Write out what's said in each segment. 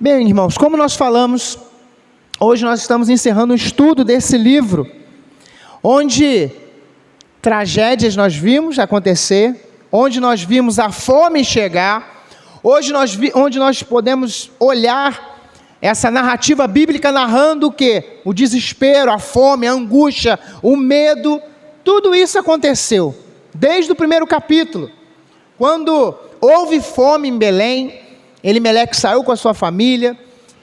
Bem, irmãos, como nós falamos, hoje nós estamos encerrando o estudo desse livro, onde tragédias nós vimos acontecer, onde nós vimos a fome chegar, onde nós podemos olhar essa narrativa bíblica narrando o quê? O desespero, a fome, a angústia, o medo, tudo isso aconteceu, desde o primeiro capítulo, quando houve fome em Belém. Elimeleque saiu com a sua família,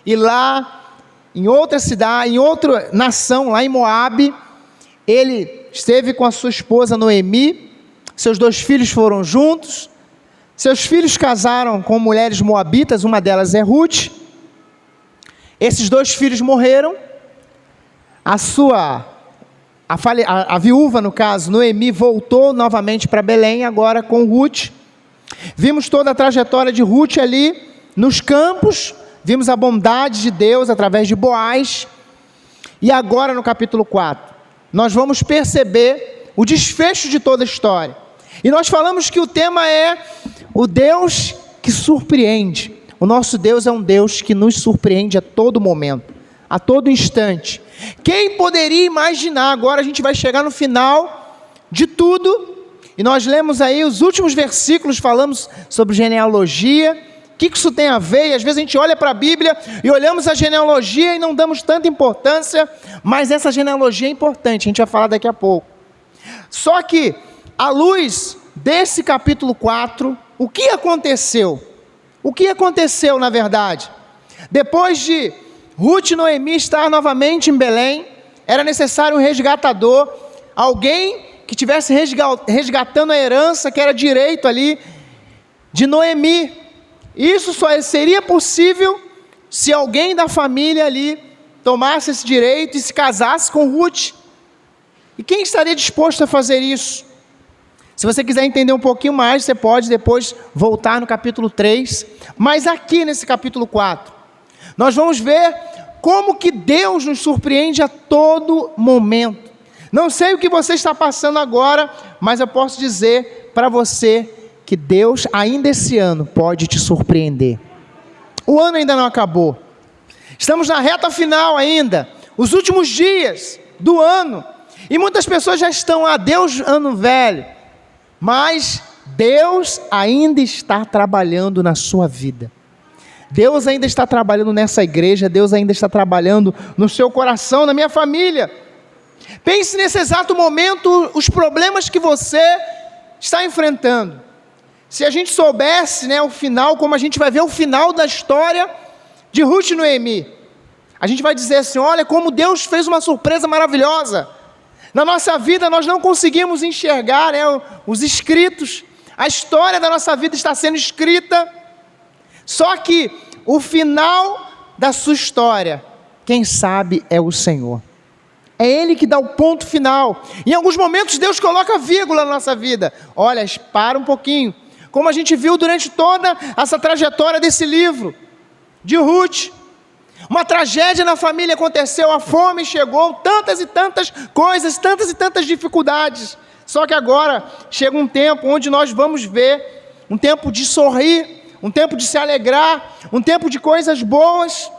e lá, em outra cidade, em outra nação, lá em Moabe, ele esteve com a sua esposa Noemi, seus 2 filhos foram juntos, seus filhos casaram com mulheres moabitas, uma delas é Ruth. Esses 2 filhos morreram, a viúva, no caso, Noemi, voltou novamente para Belém, agora com Ruth. Vimos toda a trajetória de Ruth ali, nos campos, vimos a bondade de Deus através de Boaz, e agora no capítulo 4, nós vamos perceber o desfecho de toda a história, e nós falamos que o tema é o Deus que surpreende. O nosso Deus é um Deus que nos surpreende a todo momento, a todo instante. Quem poderia imaginar? Agora a gente vai chegar no final de tudo, e nós lemos aí os últimos versículos, falamos sobre genealogia. O que isso tem a ver? E às vezes a gente olha para a Bíblia e olhamos a genealogia e não damos tanta importância, mas essa genealogia é importante, a gente vai falar daqui a pouco. Só que, à luz desse capítulo 4, o que aconteceu? O que aconteceu na verdade? Depois de Ruth e Noemi estar novamente em Belém, era necessário um resgatador, alguém que estivesse resgatando a herança que era direito ali de Noemi. Isso só seria possível se alguém da família ali tomasse esse direito e se casasse com Ruth. E quem estaria disposto a fazer isso? Se você quiser entender um pouquinho mais, você pode depois voltar no capítulo 3. Mas aqui nesse capítulo 4, nós vamos ver como que Deus nos surpreende a todo momento. Não sei o que você está passando agora, mas eu posso dizer para você que Deus ainda esse ano pode te surpreender. O ano ainda não acabou. Estamos na reta final ainda, os últimos dias do ano. E muitas pessoas já estão, adeus ano velho. Mas Deus ainda está trabalhando na sua vida. Deus ainda está trabalhando nessa igreja, Deus ainda está trabalhando no seu coração, na minha família. Pense nesse exato momento os problemas que você está enfrentando. Se a gente soubesse, o final, como a gente vai ver o final da história de Ruth e Noemi, a gente vai dizer assim, olha como Deus fez uma surpresa maravilhosa. Na nossa vida nós não conseguimos enxergar os escritos, a história da nossa vida está sendo escrita, só que o final da sua história, quem sabe é o Senhor. É Ele que dá o ponto final. Em alguns momentos Deus coloca vírgula na nossa vida. Olha, para um pouquinho. Como a gente viu durante toda essa trajetória desse livro, de Ruth. Uma tragédia na família aconteceu, a fome chegou, tantas e tantas coisas, tantas e tantas dificuldades. Só que agora chega um tempo onde nós vamos ver, um tempo de sorrir, um tempo de se alegrar, um tempo de coisas boas.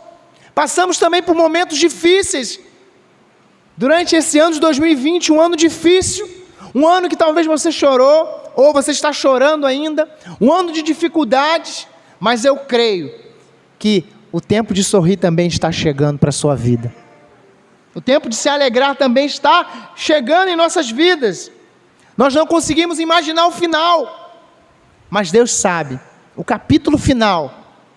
Passamos também por momentos difíceis. Durante esse ano de 2020, um ano difícil, um ano que talvez você chorou, ou você está chorando ainda, um ano de dificuldades, mas eu creio que o tempo de sorrir também está chegando para a sua vida. O tempo de se alegrar também está chegando em nossas vidas. Nós não conseguimos imaginar o final, mas Deus sabe, o capítulo final,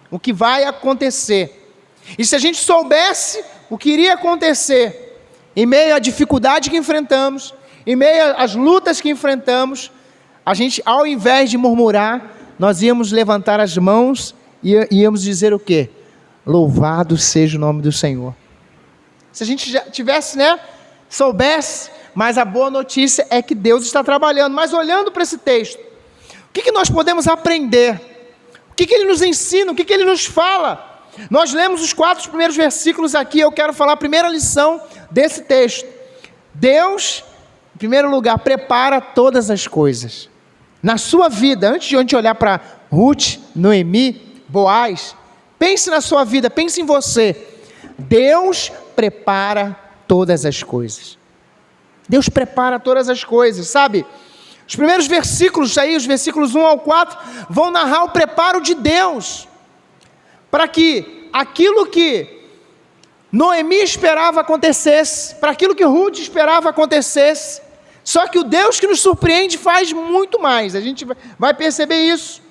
o que vai acontecer. E se a gente soubesse o que iria acontecer, em meio à dificuldade que enfrentamos, em meio às lutas que enfrentamos, a gente, ao invés de murmurar, nós íamos levantar as mãos e íamos dizer o quê? Louvado seja o nome do Senhor. Se a gente já tivesse, soubesse, mas a boa notícia é que Deus está trabalhando. Mas olhando para esse texto, o que nós podemos aprender? O que Ele nos ensina? O que Ele nos fala? Nós lemos os 4 primeiros versículos aqui, eu quero falar a primeira lição desse texto. Deus, em primeiro lugar, prepara todas as coisas. Na sua vida, antes de a gente olhar para Ruth, Noemi, Boaz, pense na sua vida, pense em você. Deus prepara todas as coisas. Deus prepara todas as coisas, sabe? Os primeiros versículos aí, os versículos 1 ao 4, vão narrar o preparo de Deus, para que aquilo que Noemi esperava acontecesse, para aquilo que Ruth esperava acontecesse. Só que o Deus que nos surpreende faz muito mais, a gente vai perceber isso.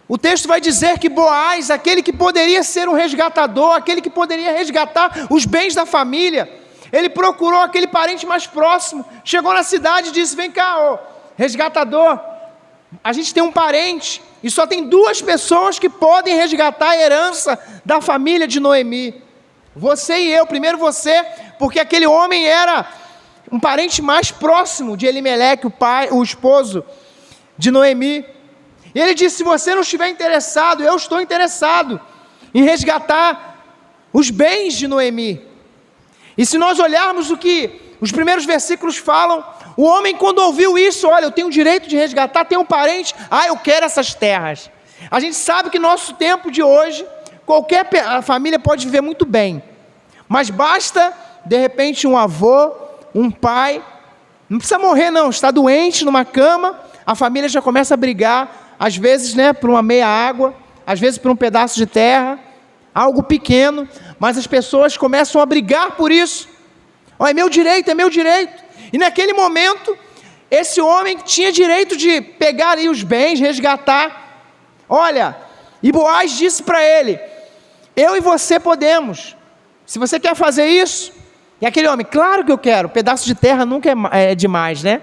O texto vai dizer que Boaz, aquele que poderia ser um resgatador, aquele que poderia resgatar os bens da família, ele procurou aquele parente mais próximo, chegou na cidade e disse: vem cá, ô resgatador, a gente tem um parente, e só tem 2 pessoas que podem resgatar a herança da família de Noemi, você e eu. Primeiro você, porque aquele homem era um parente mais próximo de Elimeleque, o esposo de Noemi. E ele disse: se você não estiver interessado, eu estou interessado em resgatar os bens de Noemi. E se nós olharmos o que os primeiros versículos falam, o homem, quando ouviu isso: olha, eu tenho o direito de resgatar, tenho um parente, eu quero essas terras. A gente sabe que no nosso tempo de hoje, qualquer família pode viver muito bem, mas basta, de repente, um avô, um pai, não precisa morrer não, está doente numa cama, a família já começa a brigar, às vezes, por uma meia água, às vezes por um pedaço de terra, algo pequeno, mas as pessoas começam a brigar por isso. É meu direito, é meu direito. E naquele momento, esse homem tinha direito de pegar ali os bens, resgatar. Olha, e Boaz disse para ele: eu e você podemos, se você quer fazer isso. E aquele homem: claro que eu quero, pedaço de terra nunca é demais, né?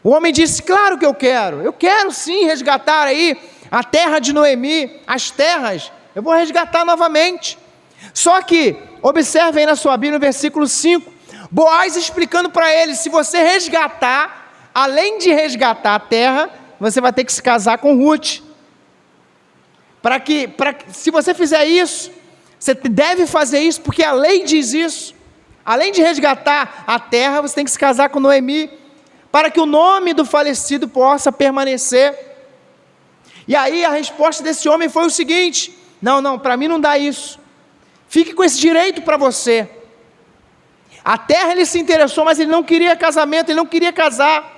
O homem disse: claro que eu quero sim resgatar aí a terra de Noemi, as terras, eu vou resgatar novamente. Só que, observe aí na sua Bíblia, no versículo 5, Boaz explicando para ele: se você resgatar, além de resgatar a terra, você vai ter que se casar com Ruth. Se você fizer isso, você deve fazer isso, porque a lei diz isso. Além de resgatar a terra, você tem que se casar com Noemi, para que o nome do falecido possa permanecer. E aí a resposta desse homem foi o seguinte: não, para mim não dá isso. Fique com esse direito para você. A terra ele se interessou, mas ele não queria casamento, ele não queria casar.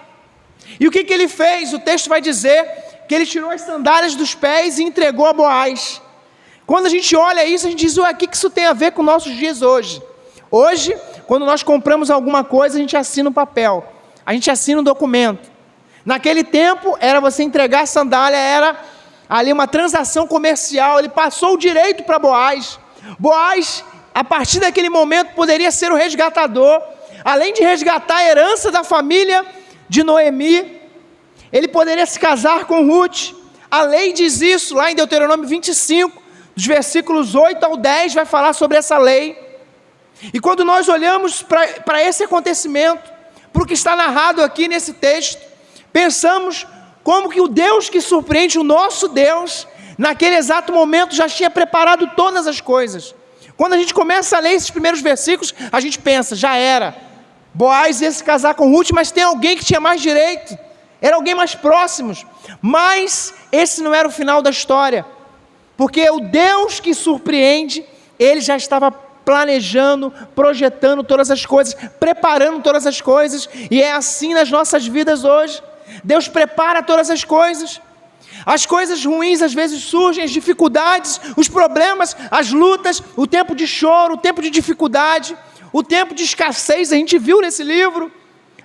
E o que ele fez? O texto vai dizer que ele tirou as sandálias dos pés e entregou a Boaz. Quando a gente olha isso, a gente diz: o que isso tem a ver com nossos dias hoje? Hoje, quando nós compramos alguma coisa, a gente assina um papel, a gente assina um documento. Naquele tempo, era você entregar a sandália, era ali uma transação comercial. Ele passou o direito para Boaz. Boaz, a partir daquele momento, poderia ser o resgatador. Além de resgatar a herança da família de Noemi, ele poderia se casar com Ruth. A lei diz isso, lá em Deuteronômio 25, dos versículos 8 ao 10, vai falar sobre essa lei. E quando nós olhamos para esse acontecimento, para o que está narrado aqui nesse texto, pensamos como que o Deus que surpreende, o nosso Deus, naquele exato momento já tinha preparado todas as coisas. Quando a gente começa a ler esses primeiros versículos, a gente pensa: já era, Boaz ia se casar com Ruth, mas tem alguém que tinha mais direito, era alguém mais próximo. Mas esse não era o final da história, porque o Deus que surpreende, ele já estava planejando, projetando todas as coisas, preparando todas as coisas. E é assim nas nossas vidas hoje. Deus prepara todas as coisas. As coisas ruins às vezes surgem, as dificuldades, os problemas, as lutas, o tempo de choro, o tempo de dificuldade, o tempo de escassez. A gente viu nesse livro,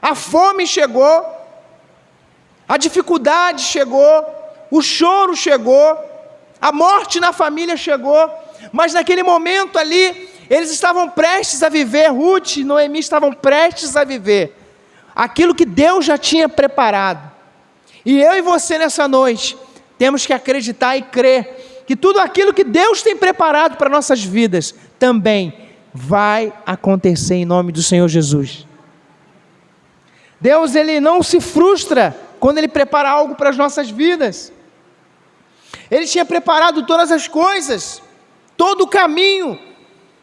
a fome chegou, a dificuldade chegou, o choro chegou, a morte na família chegou. Mas naquele momento ali, eles estavam prestes a viver, Ruth e Noemi estavam prestes a viver aquilo que Deus já tinha preparado. E eu e você nessa noite temos que acreditar e crer que tudo aquilo que Deus tem preparado para nossas vidas também vai acontecer em nome do Senhor Jesus. Deus, ele não se frustra quando ele prepara algo para as nossas vidas. Ele tinha preparado todas as coisas, todo o caminho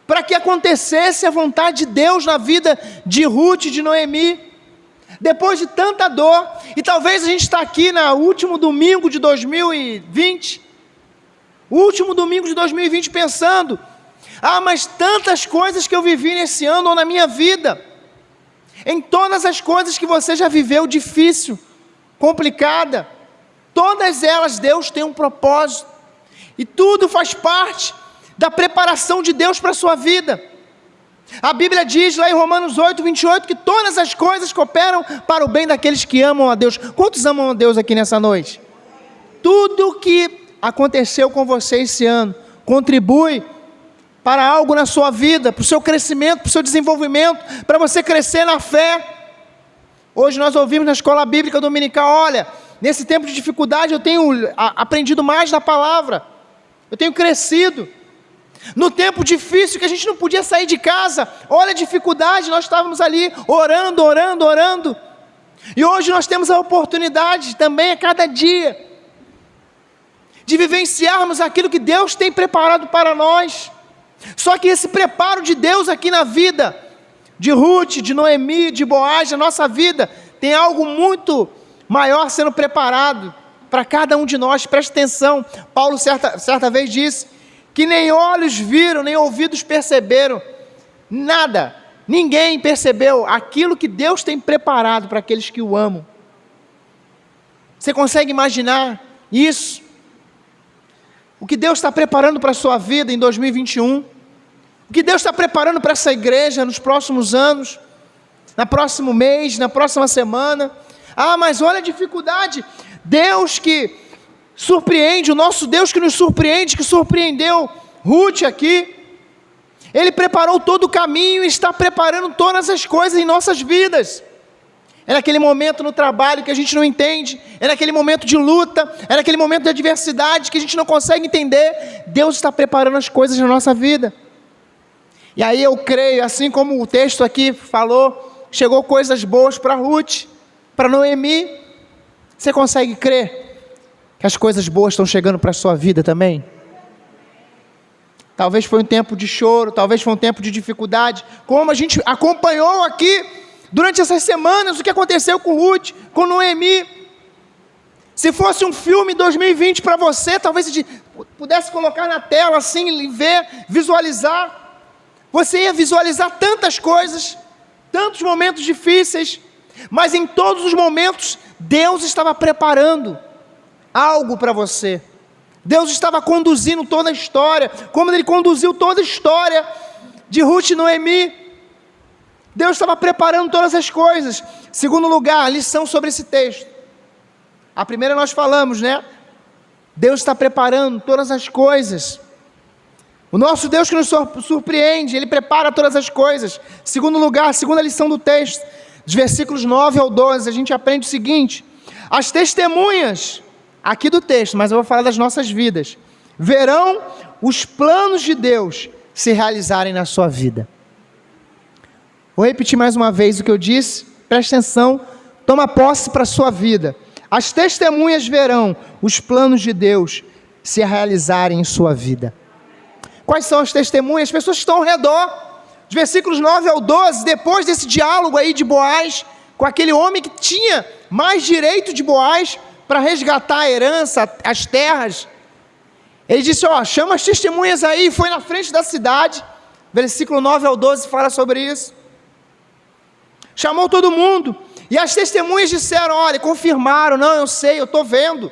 para que acontecesse a vontade de Deus na vida de Ruth e de Noemi. Depois de tanta dor, e talvez a gente está aqui no último domingo de 2020, o último domingo de 2020 pensando, mas tantas coisas que eu vivi nesse ano ou na minha vida, em todas as coisas que você já viveu, difícil, complicada, todas elas Deus tem um propósito, e tudo faz parte da preparação de Deus para a sua vida. A Bíblia diz lá em Romanos 8, 28, que todas as coisas cooperam para o bem daqueles que amam a Deus. Quantos amam a Deus aqui nessa noite? Tudo que aconteceu com você esse ano contribui para algo na sua vida, para o seu crescimento, para o seu desenvolvimento, para você crescer na fé. Hoje nós ouvimos na escola bíblica dominical, olha, nesse tempo de dificuldade eu tenho aprendido mais da palavra, eu tenho crescido. No tempo difícil que a gente não podia sair de casa, olha a dificuldade, nós estávamos ali orando, e hoje nós temos a oportunidade também a cada dia, de vivenciarmos aquilo que Deus tem preparado para nós. Só que esse preparo de Deus aqui na vida, de Ruth, de Noemi, de Boaz, na nossa vida, tem algo muito maior sendo preparado para cada um de nós. Preste atenção, Paulo certa vez disse, que nem olhos viram, nem ouvidos perceberam, nada, ninguém percebeu aquilo que Deus tem preparado para aqueles que o amam. Você consegue imaginar isso? O que Deus está preparando para a sua vida em 2021, o que Deus está preparando para essa igreja nos próximos anos, no próximo mês, na próxima semana. Mas olha a dificuldade, Deus que surpreende, o nosso Deus que nos surpreende, que surpreendeu Ruth aqui, Ele preparou todo o caminho e está preparando todas as coisas em nossas vidas. É naquele momento no trabalho que a gente não entende, é naquele momento de luta, é naquele momento de adversidade que a gente não consegue entender, Deus está preparando as coisas na nossa vida. E aí eu creio, assim como o texto aqui falou, chegou coisas boas para Ruth, para Noemi. Você consegue crer que as coisas boas estão chegando para a sua vida também? Talvez foi um tempo de choro, talvez foi um tempo de dificuldade, como a gente acompanhou aqui, durante essas semanas, o que aconteceu com Ruth, com Noemi. Se fosse um filme 2020 para você, talvez você pudesse colocar na tela assim, ver, visualizar, você ia visualizar tantas coisas, tantos momentos difíceis, mas em todos os momentos, Deus estava preparando algo para você. Deus estava conduzindo toda a história, como Ele conduziu toda a história de Ruth e Noemi. Deus estava preparando todas as coisas. Segundo lugar, lição sobre esse texto. A primeira nós falamos, né? Deus está preparando todas as coisas. O nosso Deus que nos surpreende, Ele prepara todas as coisas. Segundo lugar, segunda lição do texto, dos versículos 9 ao 12, a gente aprende o seguinte: as testemunhas aqui do texto, mas eu vou falar das nossas vidas, verão os planos de Deus se realizarem na sua vida. Vou repetir mais uma vez o que eu disse, preste atenção, toma posse para a sua vida. As testemunhas verão os planos de Deus se realizarem em sua vida. Quais são as testemunhas? As pessoas que estão ao redor. Dos versículos 9 ao 12, depois desse diálogo aí de Boaz, com aquele homem que tinha mais direito de Boaz, para resgatar a herança, as terras, ele disse, chama as testemunhas aí, foi na frente da cidade, versículo 9 ao 12 fala sobre isso, chamou todo mundo, e as testemunhas disseram, olha, confirmaram, não, eu sei, eu estou vendo,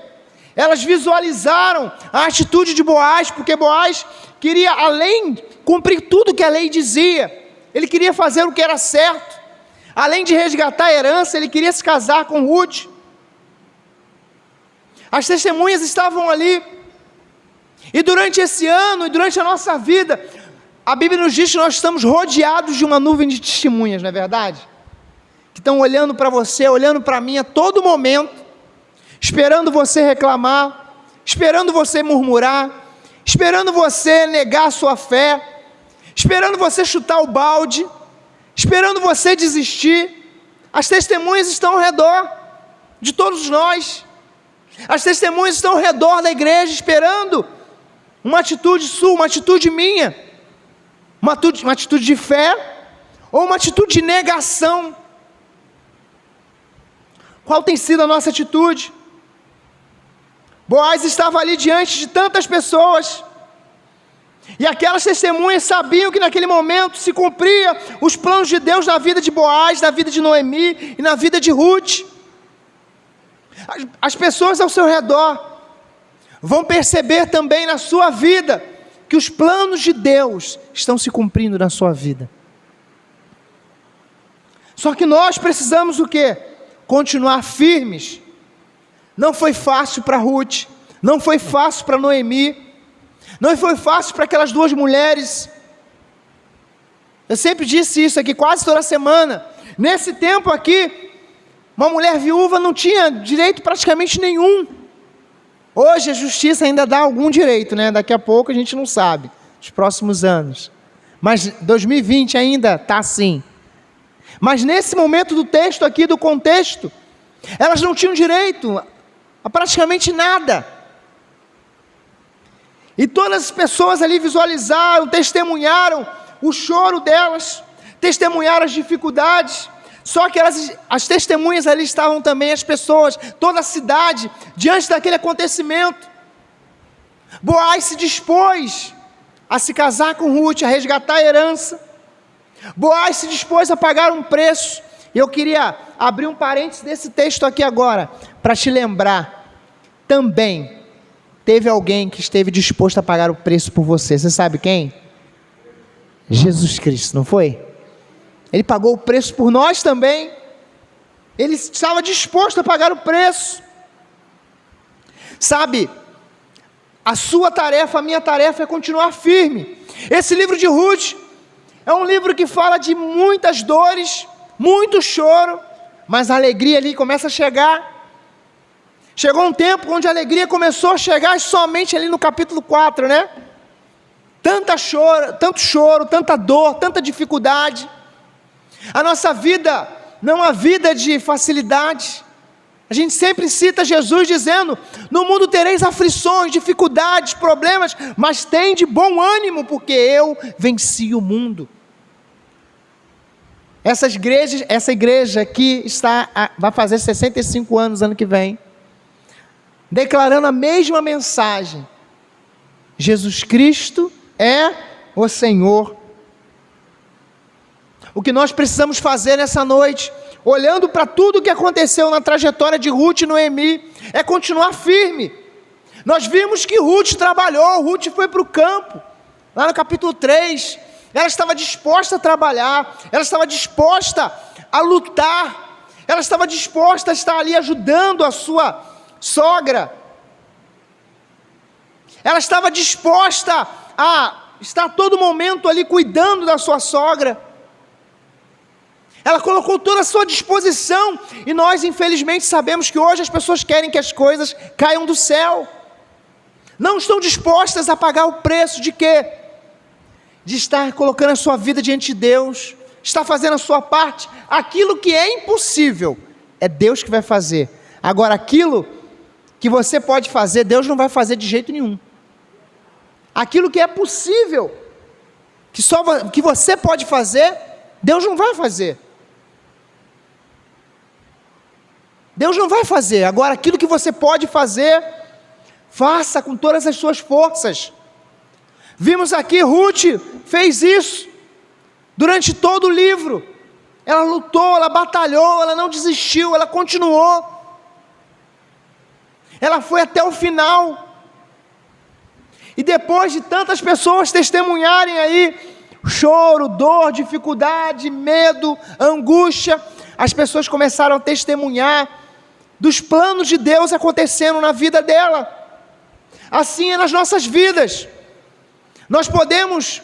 elas visualizaram a atitude de Boaz, porque Boaz queria, além, cumprir tudo que a lei dizia, ele queria fazer o que era certo, além de resgatar a herança, ele queria se casar com Ruth. As testemunhas estavam ali, e durante esse ano, e durante a nossa vida, a Bíblia nos diz que nós estamos rodeados de uma nuvem de testemunhas, não é verdade? Que estão olhando para você, olhando para mim a todo momento, esperando você reclamar, esperando você murmurar, esperando você negar a sua fé, esperando você chutar o balde, esperando você desistir. As testemunhas estão ao redor de todos nós. As testemunhas estão ao redor da igreja, esperando uma atitude sua, uma atitude minha, uma atitude de fé, ou uma atitude de negação. Qual tem sido a nossa atitude? Boaz estava ali diante de tantas pessoas, e aquelas testemunhas sabiam que naquele momento se cumpria os planos de Deus na vida de Boaz, na vida de Noemi e na vida de Ruth. As pessoas ao seu redor vão perceber também na sua vida que os planos de Deus estão se cumprindo na sua vida. Só que nós precisamos o quê? Continuar firmes. Não foi fácil para Ruth, não foi fácil para Noemi, não foi fácil para aquelas duas mulheres. Eu sempre disse isso aqui, quase toda semana. Nesse tempo aqui, uma mulher viúva não tinha direito praticamente nenhum. Hoje a justiça ainda dá algum direito, né? Daqui a pouco a gente não sabe, nos próximos anos. Mas 2020 ainda está assim. Mas nesse momento do texto aqui, do contexto, elas não tinham direito a praticamente nada. E todas as pessoas ali visualizaram, testemunharam o choro delas, testemunharam as dificuldades. Só que as testemunhas ali estavam também as pessoas, toda a cidade, diante daquele acontecimento. Boaz se dispôs a se casar com Ruth, a resgatar a herança. Boaz se dispôs a pagar um preço. E eu queria abrir um parênteses desse texto aqui agora, para te lembrar, também teve alguém que esteve disposto a pagar o preço por você. Você sabe quem? Jesus Cristo, não foi? Ele pagou o preço por nós também. Ele estava disposto a pagar o preço. Sabe, a sua tarefa, a minha tarefa é continuar firme. Esse livro de Ruth é um livro que fala de muitas dores, muito choro, mas a alegria ali começa a chegar. Chegou um tempo onde a alegria começou a chegar somente ali no capítulo 4, né? Tanto choro, tanta dor, tanta dificuldade. A nossa vida não é uma vida de facilidade. A gente sempre cita Jesus dizendo: no mundo tereis aflições, dificuldades, problemas, mas tem de bom ânimo, porque eu venci o mundo. Essa igreja aqui vai fazer 65 anos ano que vem, declarando a mesma mensagem: Jesus Cristo é o Senhor. O que nós precisamos fazer nessa noite, olhando para tudo o que aconteceu na trajetória de Ruth e Noemi, é continuar firme. Nós vimos que Ruth trabalhou, Ruth foi para o campo, lá no capítulo 3, ela estava disposta a trabalhar, ela estava disposta a lutar, ela estava disposta a estar ali ajudando a sua sogra, ela estava disposta a estar a todo momento ali cuidando da sua sogra. Ela colocou toda a sua disposição, e nós infelizmente sabemos que hoje as pessoas querem que as coisas caiam do céu, não estão dispostas a pagar o preço de quê? De estar colocando a sua vida diante de Deus, estar fazendo a sua parte. Aquilo que é impossível, é Deus que vai fazer. Agora aquilo que você pode fazer, Deus não vai fazer de jeito nenhum. Aquilo que é possível, que você pode fazer, Deus não vai fazer. Deus não vai fazer. Agora, aquilo que você pode fazer, faça com todas as suas forças. Vimos aqui, Ruth fez isso durante todo o livro. Ela lutou, ela batalhou, ela não desistiu, ela continuou. Ela foi até o final. E depois de tantas pessoas testemunharem aí choro, dor, dificuldade, medo, angústia, as pessoas começaram a testemunhar dos planos de Deus acontecendo na vida dela. Assim é nas nossas vidas. Nós podemos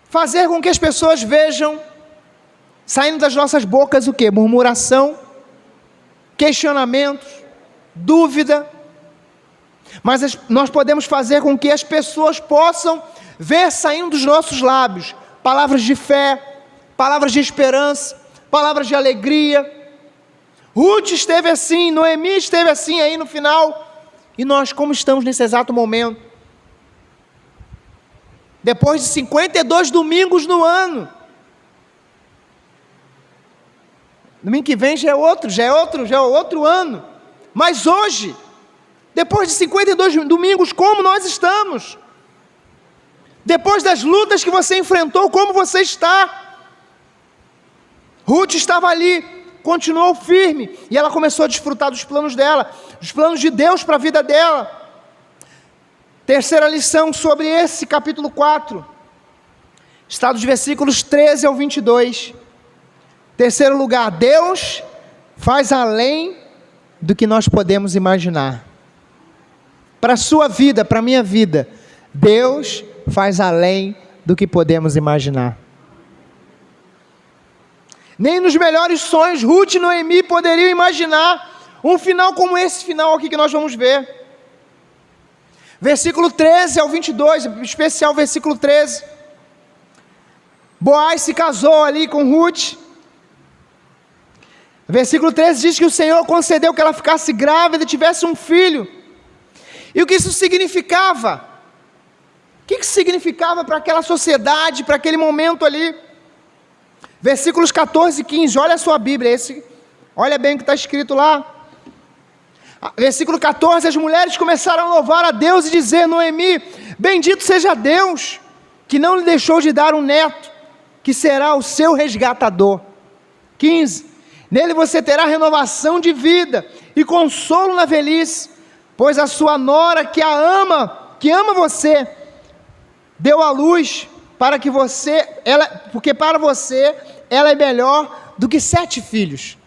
fazer com que as pessoas vejam, saindo das nossas bocas o quê? Murmuração, questionamentos, dúvida. Mas nós podemos fazer com que as pessoas possam ver saindo dos nossos lábios palavras de fé, palavras de esperança, palavras de alegria. Ruth esteve assim, Noemi esteve assim aí no final. E nós, como estamos nesse exato momento? Depois de 52 domingos no ano. Domingo que vem já é outro ano. Mas hoje, Depois de 52 domingos, como nós estamos? Depois das lutas que você enfrentou, como você está? Ruth estava ali, continuou firme, e ela começou a desfrutar dos planos dela, dos planos de Deus para a vida dela. Terceira lição sobre esse capítulo 4, está dos versículos 13 ao 22. Terceiro lugar, Deus faz além do que nós podemos imaginar. Para a sua vida, para a minha vida, Deus faz além do que podemos imaginar. Nem nos melhores sonhos, Ruth e Noemi poderiam imaginar um final como esse final aqui que nós vamos ver. Versículo 13 ao 22, em especial versículo 13. Boaz se casou ali com Ruth. Versículo 13 diz que o Senhor concedeu que ela ficasse grávida e tivesse um filho. E o que isso significava? O que isso significava para aquela sociedade, para aquele momento ali? Versículos 14 e 15, olha a sua Bíblia, olha bem o que está escrito lá. Versículo 14, as mulheres começaram a louvar a Deus e dizer: Noemi, bendito seja Deus, que não lhe deixou de dar um neto, que será o seu resgatador. 15, nele você terá renovação de vida e consolo na velhice, pois a sua nora que ama você, deu à luz porque para você ela é melhor do que 7 filhos.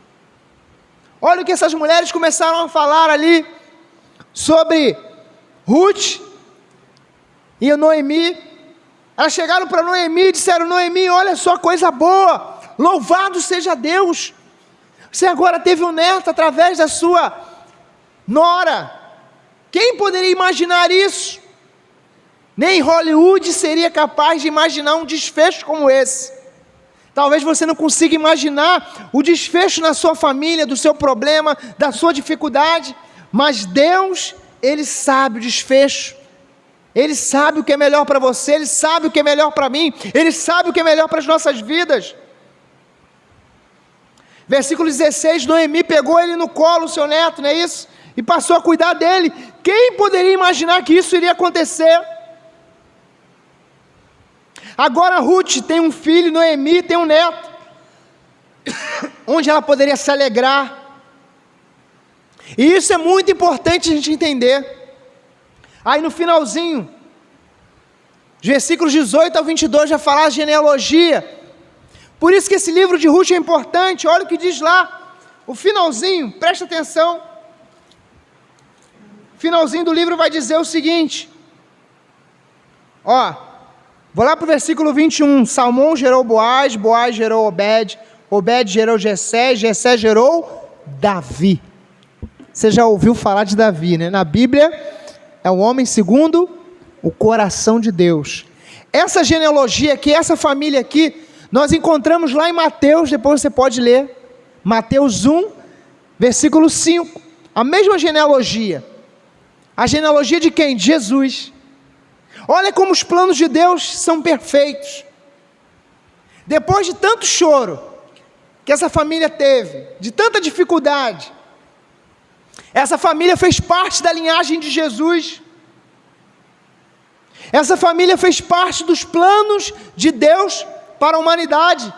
Olha o que essas mulheres começaram a falar ali sobre Ruth e Noemi. Elas chegaram para Noemi e disseram: Noemi, olha só, coisa boa, louvado seja Deus, você agora teve um neto através da sua nora. Quem poderia imaginar isso? Nem Hollywood seria capaz de imaginar um desfecho como esse. Talvez você não consiga imaginar o desfecho na sua família, do seu problema, da sua dificuldade, mas Deus, Ele sabe o desfecho, Ele sabe o que é melhor para você, Ele sabe o que é melhor para mim, Ele sabe o que é melhor para as nossas vidas. Versículo 16, Noemi pegou ele no colo, o seu neto, não é isso? E passou a cuidar dele. Quem poderia imaginar que isso iria acontecer? Agora Ruth tem um filho, Noemi tem um neto, onde ela poderia se alegrar. E isso é muito importante a gente entender. Aí no finalzinho, os versículos 18 ao 22 já falar a genealogia. Por isso que esse livro de Ruth é importante. Olha o que diz lá, o finalzinho, presta atenção. O finalzinho do livro vai dizer o seguinte, vou lá para o versículo 21, Salmão gerou Boaz, Boaz gerou Obed, Obed gerou Jessé, Jessé gerou Davi. Você já ouviu falar de Davi, né? Na Bíblia, é um homem segundo o coração de Deus. Essa genealogia aqui, essa família aqui, nós encontramos lá em Mateus, depois você pode ler, Mateus 1, versículo 5, a mesma genealogia. A genealogia de quem? De Jesus. Olha como os planos de Deus são perfeitos. Depois de tanto choro que essa família teve, de tanta dificuldade, essa família fez parte da linhagem de Jesus. Essa família fez parte dos planos de Deus para a humanidade.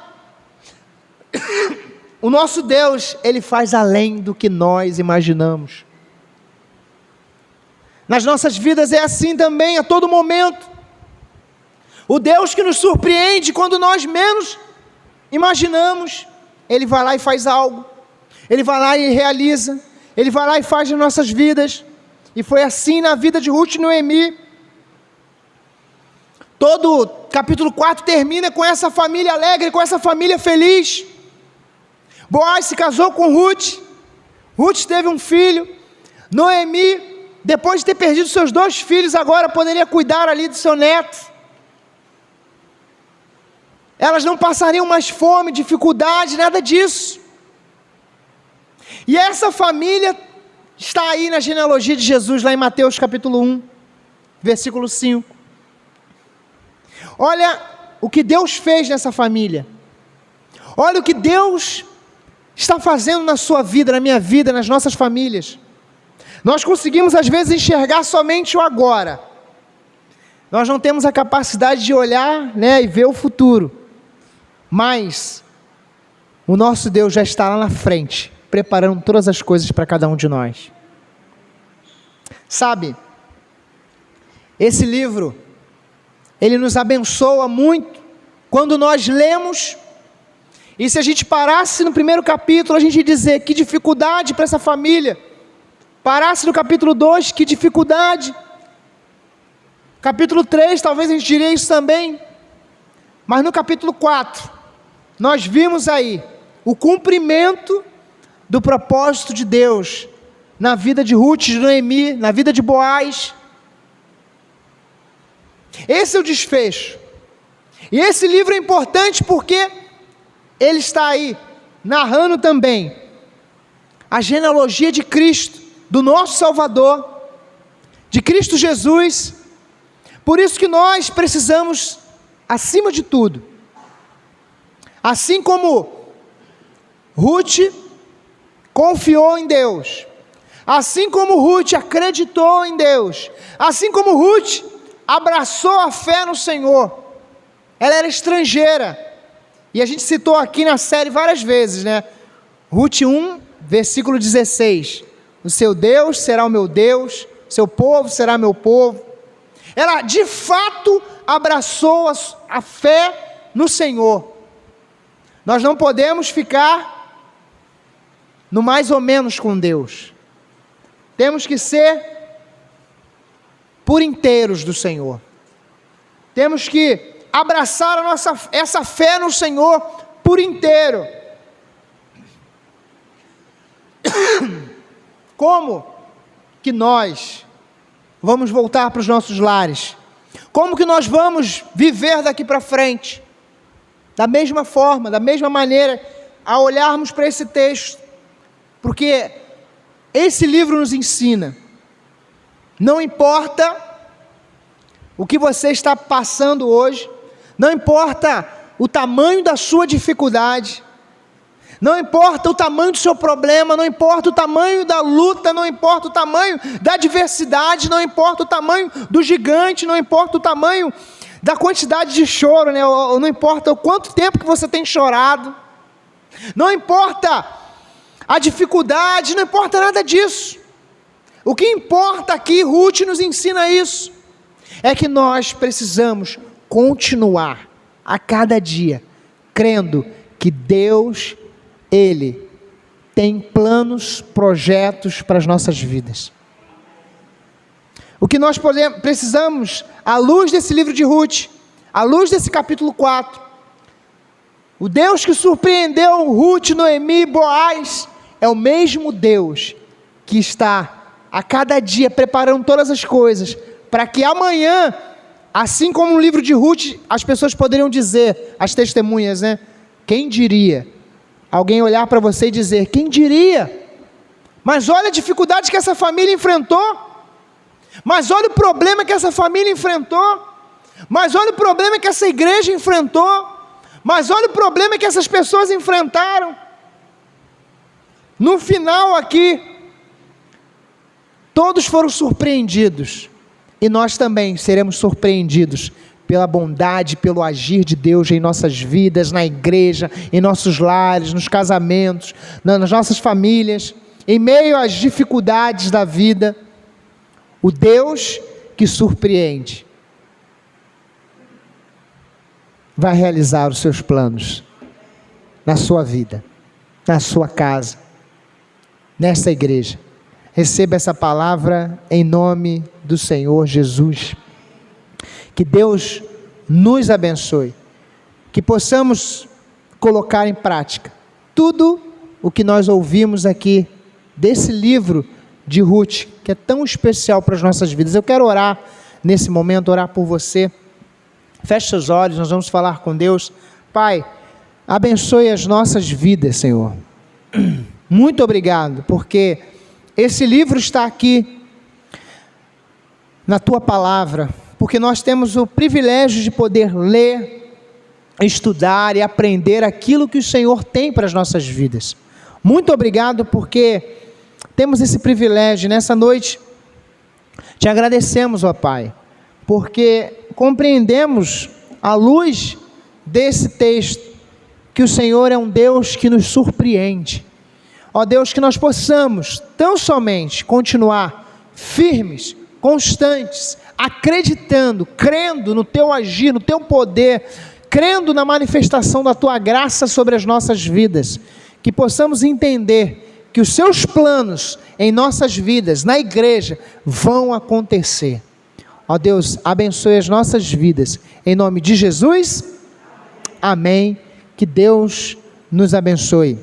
O nosso Deus, Ele faz além do que nós imaginamos. Nas nossas vidas é assim também, a todo momento. O Deus que nos surpreende quando nós menos imaginamos, Ele vai lá e faz algo. Ele vai lá e realiza. Ele vai lá e faz nas nossas vidas. E foi assim na vida de Ruth e Noemi. Todo capítulo 4 termina com essa família alegre, com essa família feliz. Boaz se casou com Ruth. Ruth teve um filho. Noemi, depois de ter perdido seus 2 filhos, agora poderia cuidar ali do seu neto. Elas não passariam mais fome, dificuldade, nada disso. E essa família está aí na genealogia de Jesus, lá em Mateus capítulo 1, versículo 5. Olha o que Deus fez nessa família. Olha o que Deus está fazendo na sua vida, na minha vida, nas nossas famílias. Nós conseguimos às vezes enxergar somente o agora. Nós não temos a capacidade de olhar, né, e ver o futuro. Mas o nosso Deus já está lá na frente, preparando todas as coisas para cada um de nós. Sabe, esse livro, ele nos abençoa muito quando nós lemos. E se a gente parasse no primeiro capítulo, a gente ia dizer, que dificuldade para essa família. Parasse no capítulo 2, que dificuldade. Capítulo 3, talvez a gente diria isso também. Mas no capítulo 4, nós vimos aí o cumprimento do propósito de Deus na vida de Ruth, de Noemi, na vida de Boaz. Esse é o desfecho. E esse livro é importante porque ele está aí narrando também a genealogia de Cristo, do nosso Salvador, de Cristo Jesus. Por isso que nós precisamos, acima de tudo, assim como Ruth confiou em Deus, assim como Ruth acreditou em Deus, assim como Ruth abraçou a fé no Senhor, ela era estrangeira, e a gente citou aqui na série várias vezes, né? Ruth 1, versículo 16, o seu Deus será o meu Deus, seu povo será meu povo. Ela de fato abraçou a fé no Senhor. Nós não podemos ficar no mais ou menos com Deus. Temos que ser por inteiros do Senhor. Temos que abraçar essa fé no Senhor por inteiro. Como que nós vamos voltar para os nossos lares? Como que nós vamos viver daqui para frente? Da mesma forma, da mesma maneira, a olharmos para esse texto, porque esse livro nos ensina, não importa o que você está passando hoje, não importa o tamanho da sua dificuldade, não importa o tamanho do seu problema, não importa o tamanho da luta, não importa o tamanho da adversidade, não importa o tamanho do gigante, não importa o tamanho da quantidade de choro, né? Não importa o quanto tempo que você tem chorado, não importa a dificuldade, não importa nada disso. O que importa aqui, Ruth nos ensina isso, é que nós precisamos continuar a cada dia, crendo que Deus, Ele tem planos, projetos para as nossas vidas. O que nós precisamos, à luz desse livro de Ruth, à luz desse capítulo 4, o Deus que surpreendeu Ruth, Noemi, Boaz, é o mesmo Deus que está a cada dia preparando todas as coisas, para que amanhã, assim como no livro de Ruth, as pessoas poderiam dizer, as testemunhas, né? Quem diria? Alguém olhar para você e dizer, quem diria? Mas olha a dificuldade que essa família enfrentou, mas olha o problema que essa família enfrentou, mas olha o problema que essa igreja enfrentou, mas olha o problema que essas pessoas enfrentaram. No final aqui, todos foram surpreendidos, e nós também seremos surpreendidos pela bondade, pelo agir de Deus em nossas vidas, na igreja, em nossos lares, nos casamentos, nas nossas famílias, em meio às dificuldades da vida. O Deus que surpreende vai realizar os seus planos na sua vida, na sua casa, nesta igreja. Receba essa palavra em nome do Senhor Jesus. Que Deus nos abençoe, que possamos colocar em prática tudo o que nós ouvimos aqui desse livro de Ruth, que é tão especial para as nossas vidas. Eu quero orar nesse momento, orar por você. Feche seus olhos, nós vamos falar com Deus. Pai, abençoe as nossas vidas, Senhor. Muito obrigado, porque esse livro está aqui na Tua Palavra, porque nós temos o privilégio de poder ler, estudar e aprender aquilo que o Senhor tem para as nossas vidas. Muito obrigado, porque temos esse privilégio. Nessa noite, te agradecemos, ó Pai, porque compreendemos, à luz desse texto, que o Senhor é um Deus que nos surpreende. Ó Deus, que nós possamos tão somente continuar firmes, constantes, acreditando, crendo no Teu agir, no Teu poder, crendo na manifestação da Tua graça sobre as nossas vidas, que possamos entender que os Seus planos em nossas vidas, na igreja, vão acontecer. Ó Deus, abençoe as nossas vidas, em nome de Jesus, amém. Que Deus nos abençoe.